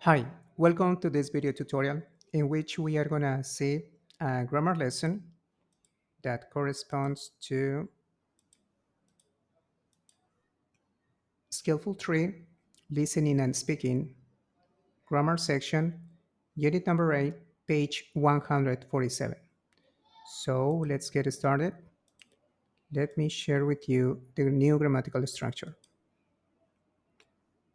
Hi, welcome to this video tutorial in which we are going to see a grammar lesson that corresponds to Skillful 3, Listening and Speaking, Grammar section, Unit number 8, page 147. So let's get started. Let me share with you the new grammatical structure.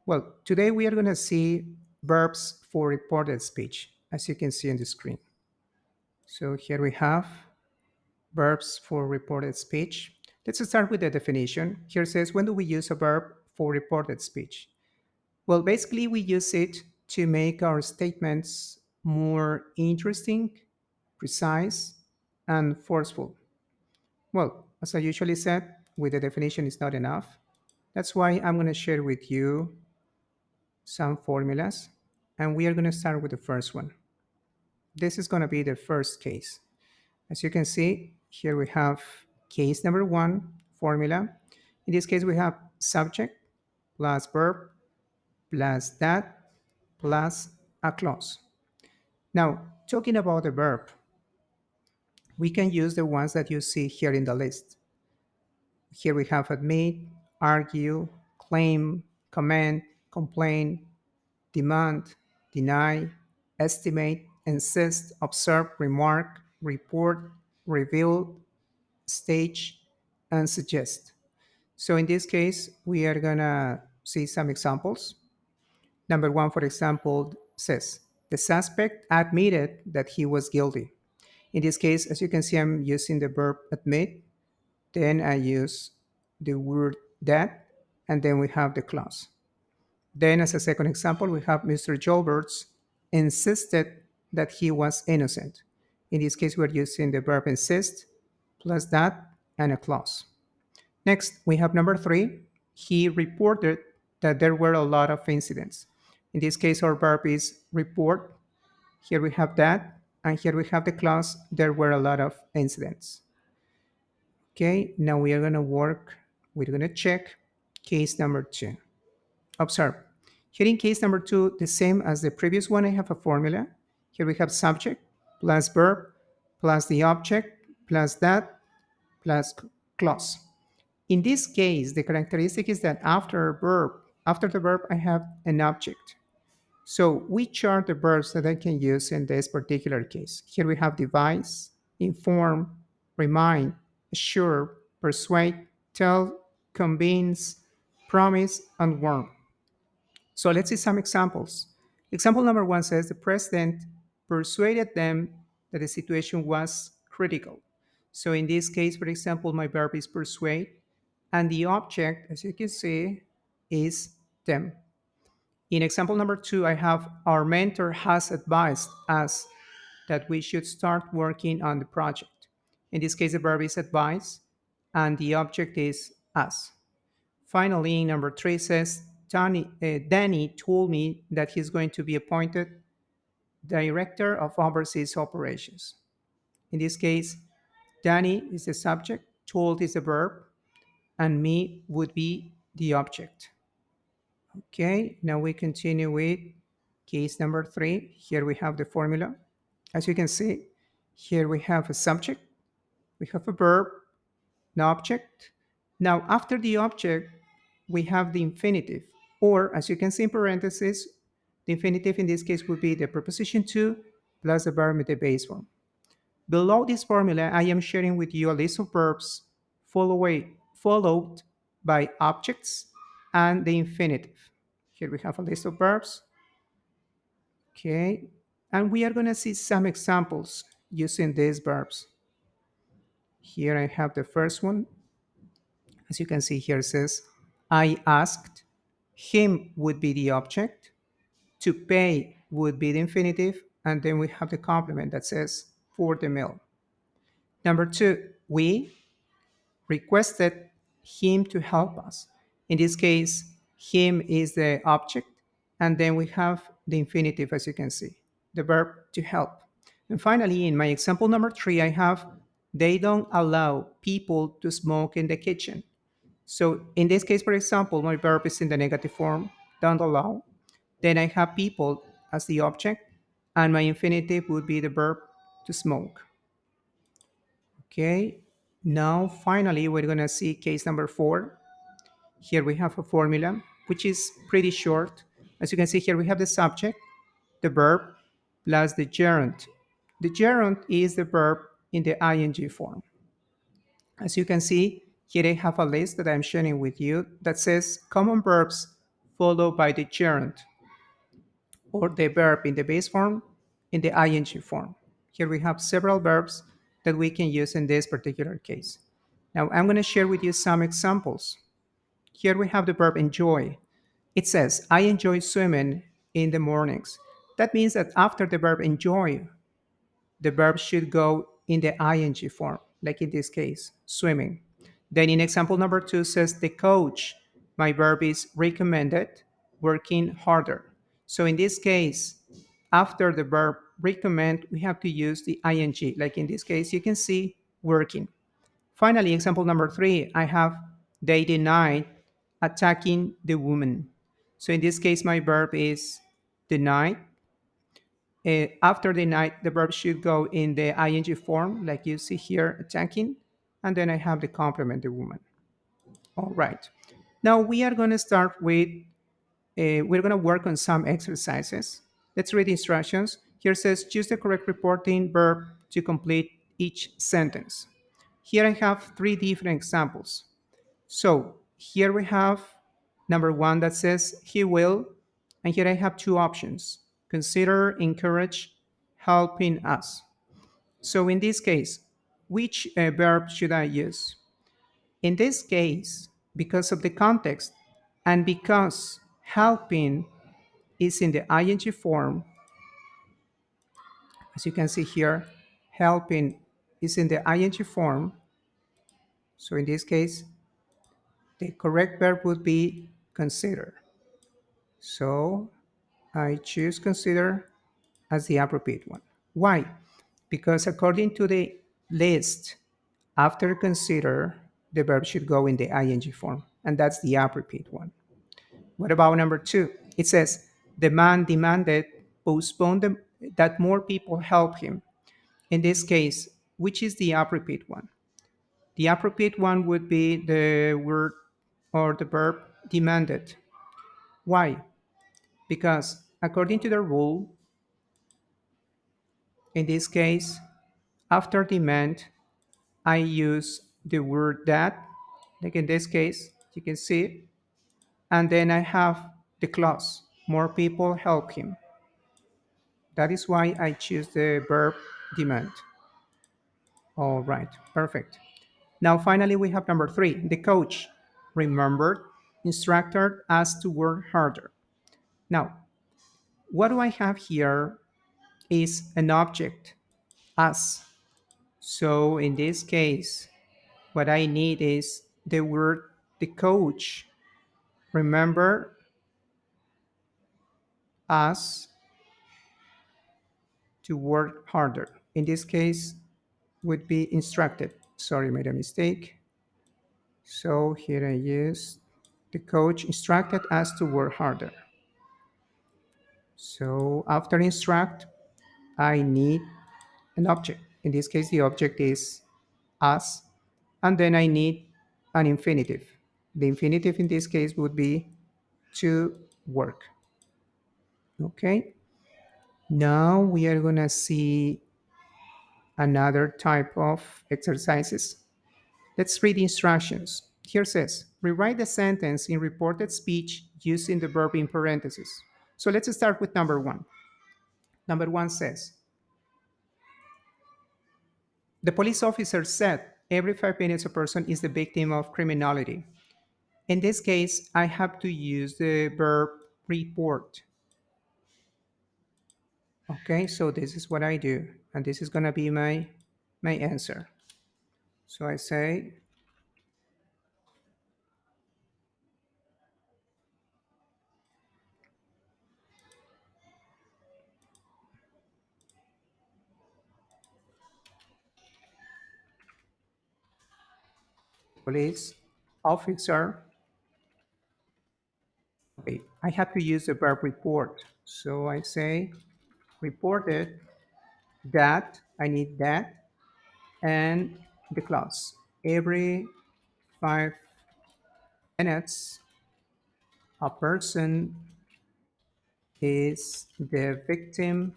Well, today we are going to see verbs for reported speech, as you can see on the screen. So here we have verbs for reported speech. Let's start with the definition. Here it says, when do we use a verb for reported speech? Well, basically, we use it to make our statements more interesting, precise, and forceful. Well, as I usually said, with the definition is not enough. That's why I'm going to share with you some formulas, and we are going to start with the first one. This is going to be the first case. As you can see, here we have case number one formula. In this case, we have subject plus verb plus that plus a clause. Now, talking about the verb, we can use the ones that you see here in the list. Here we have admit, argue, claim, comment, complain, demand, deny, estimate, insist, observe, remark, report, reveal, stage, and suggest. So in this case, we are gonna see some examples. Number one, for example, says, the suspect admitted that he was guilty. In this case, as you can see, I'm using the verb admit, then I use the word that, and then we have the clause. Then as a second example, we have Mr. Jolberts insisted that he was innocent. In this case, we're using the verb insist plus that and a clause. Next, we have number three. He reported that there were a lot of incidents. In this case, our verb is report. Here we have that. And here we have the clause, there were a lot of incidents. Okay, now we are going to we're going to check case number two. Observe. Here in case number two, the same as the previous one, I have a formula. Here we have subject plus verb plus the object plus that plus clause. In this case, the characteristic is that after the verb, I have an object. So which are the verbs that I can use in this particular case? Here we have devise, inform, remind, assure, persuade, tell, convince, promise, and warn. So let's see some examples. Example number one says the president persuaded them that the situation was critical. So in this case, for example, my verb is persuade, and the object, as you can see, is them. In example number two, I have our mentor has advised us that we should start working on the project. In this case, the verb is advise, and the object is us. Finally, number three says, Danny told me that he's going to be appointed director of overseas operations. In this case, Danny is the subject, told is the verb, and me would be the object. Okay, now we continue with case number three. Here we have the formula. As you can see, here we have a subject, we have a verb, an object. Now, after the object, we have the infinitive, or as you can see in parentheses, the infinitive in this case would be the preposition to plus the verb in the base form. Below this formula, I am sharing with you a list of verbs followed by objects and the infinitive. Here we have a list of verbs. Okay, and we are going to see some examples using these verbs. Here I have the first one. As you can see here, it says, I asked. Him would be the object. To pay would be the infinitive. And then we have the complement that says, for the meal. Number two, we requested him to help us. In this case, him is the object. And then we have the infinitive, as you can see, the verb to help. And finally, in my example number three, I have, they don't allow people to smoke in the kitchen. So in this case, for example, my verb is in the negative form, don't allow. Then I have people as the object, and my infinitive would be the verb to smoke. Okay, now finally we're going to see case number 4. Here we have a formula which is pretty short. As you can see here, we have the subject, the verb, plus the gerund. The gerund is the verb in the ing form. As you can see, here I have a list that I'm sharing with you that says common verbs followed by the gerund, or the verb in the base form in the ing form. Here we have several verbs that we can use in this particular case. Now I'm going to share with you some examples. Here we have the verb enjoy. It says, I enjoy swimming in the mornings. That means that after the verb enjoy, the verb should go in the ing form, like in this case, swimming. Then in example number 2 says, the coach. My verb is recommended, working harder. So in this case, after the verb recommend, we have to use the ing. Like in this case, you can see working. Finally, example number 3, I have they denied attacking the woman. So in this case, my verb is denied. After denied, the verb should go in the ing form, like you see here, attacking. And then I have the complement, the woman. All right. Now we are going to start with, we're going to work on some exercises. Let's read the instructions. Here says, choose the correct reporting verb to complete each sentence. Here I have 3 different examples. So here we have number 1 that says he will, and here I have 2 options: consider, encourage, helping us. So in this case, which verb should I use? In this case, because of the context and because helping is in the ing form, as you can see here, helping is in the ing form. So in this case, the correct verb would be consider. So I choose consider as the appropriate one. Why? Because according to the list, after consider, the verb should go in the ing form, and that's the appropriate one. What about number 2? It says, the man demanded that more people help him. In this case, which is the appropriate one? The appropriate one would be the word or the verb demanded. Why? Because according to the rule, in this case, after demand, I use the word that, like in this case, you can see, and then I have the clause, more people help him. That is why I choose the verb demand. All right, perfect. Now, finally, we have number 3, the coach remembered, instructor asked to work harder. Now, what do I have here is an object, us. So in this case, what I need is the word the coach. Remember us to work harder. In this case, would be instructed. Sorry, made a mistake. So here I use the coach instructed us to work harder. So after instruct, I need an object. In this case, the object is us, and then I need an infinitive. The infinitive in this case would be to work. Okay, now we are gonna see another type of exercises. Let's read the instructions. Here says, rewrite the sentence in reported speech using the verb in parentheses. So let's start with number 1. Number 1 says, the police officer said every 5 minutes a person is the victim of criminality. In this case, I have to use the verb report. Okay, so this is what I do, and this is gonna be my answer. So I say, police officer. Okay, I have to use the verb report. So I say reported that, I need that, and the clause. Every 5 minutes, a person is the victim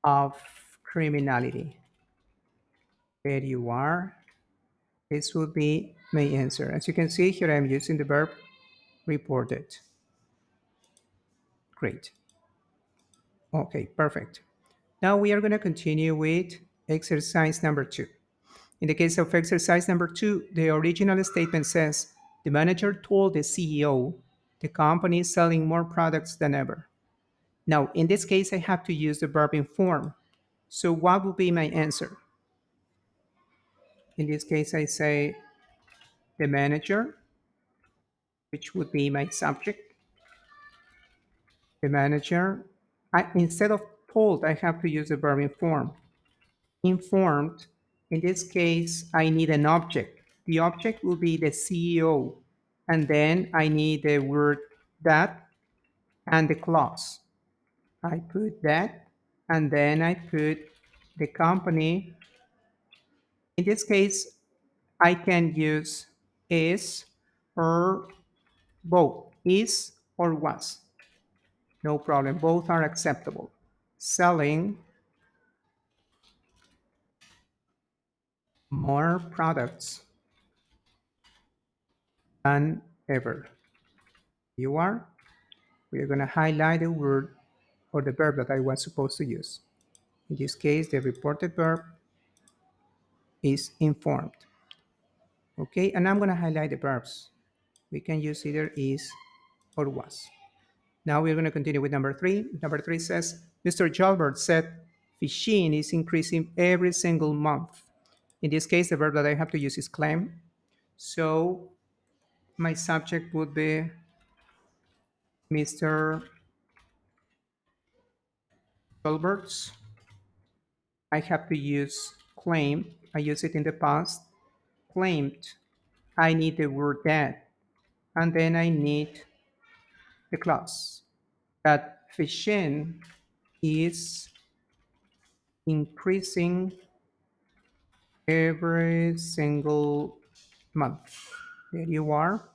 of criminality. There you are. This will be my answer. As you can see here, I'm using the verb reported. Great. Okay, perfect. Now we are going to continue with exercise number 2. In the case of exercise number 2, the original statement says, the manager told the CEO the company is selling more products than ever. Now, in this case, I have to use the verb inform. So what would be my answer? In this case, I say the manager, which would be my subject. The manager, instead of told, I have to use the verb inform. Informed, in this case, I need an object. The object will be the CEO. And then I need the word that and the clause. I put that, and then I put the company. In this case, I can use is or both, is or was. No problem, both are acceptable. Selling more products than ever. You are. We are going to highlight the word or the verb that I was supposed to use. In this case, the reported verb is informed. Okay, and I'm going to highlight the verbs. We can use either is or was. Now we're going to continue with number 3. Number 3 says, Mr. Jalbert said fishing is increasing every single month. In this case, the verb that I have to use is claim. So my subject would be Mr. Jalbert's. I have to use claim. I use it in the past. Claimed. I need the word that. And then I need the clause. That fishing is increasing every single month. There you are.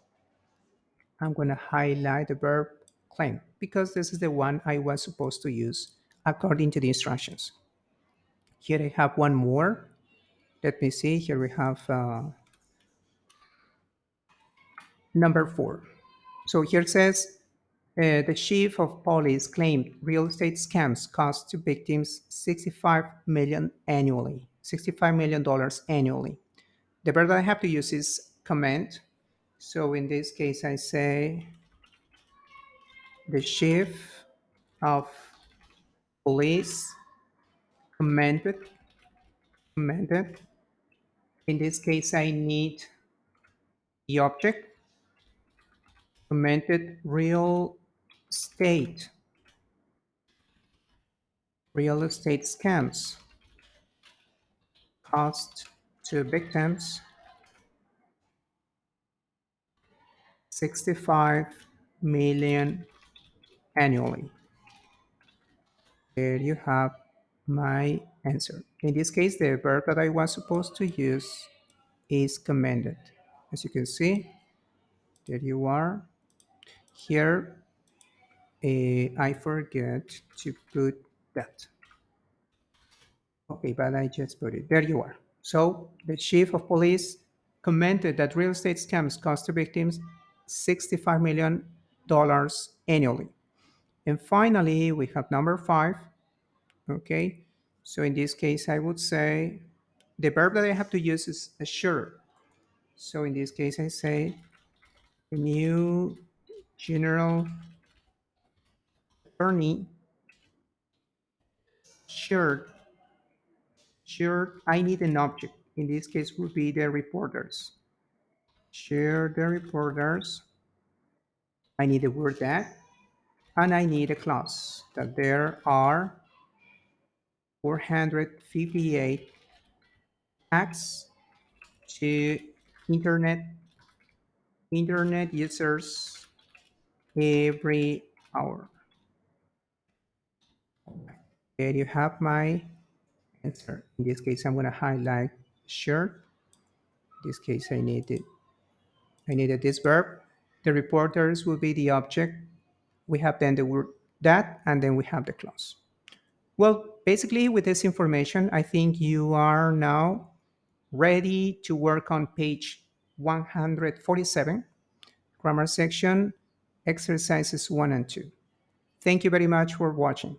I'm going to highlight the verb claim because this is the one I was supposed to use according to the instructions. Here I have one more. Let me see. Here we have number 4. So here it says the chief of police claimed real estate scams cost to victims 65 million annually, $65 million annually. The verb that I have to use is comment. So in this case, I say the chief of police commented. In this case, I need the object. Commented real estate scams cost to victims 65 million annually. There you have my answer. In this case, the verb that I was supposed to use is commended. As you can see, there you are. Here, I forget to put that. Okay, but I just put it. There you are. So the chief of police commented that real estate scams cost the victims $65 million annually. And finally, we have number 5. Okay, so in this case, I would say the verb that I have to use is assure. So in this case, I say the new general attorney shared. Sure, I need an object. In this case, would be the reporters. Share the reporters. I need the word that, and I need a clause that there are 458 attacks to internet users every hour. There you have my answer. In this case, I'm going to highlight shirt. In this case, I needed this verb. The reporters will be the object. We have then the word that, and then we have the clause. Well, basically, with this information, I think you are now ready to work on page 147, grammar section, exercises 1 and 2. Thank you very much for watching.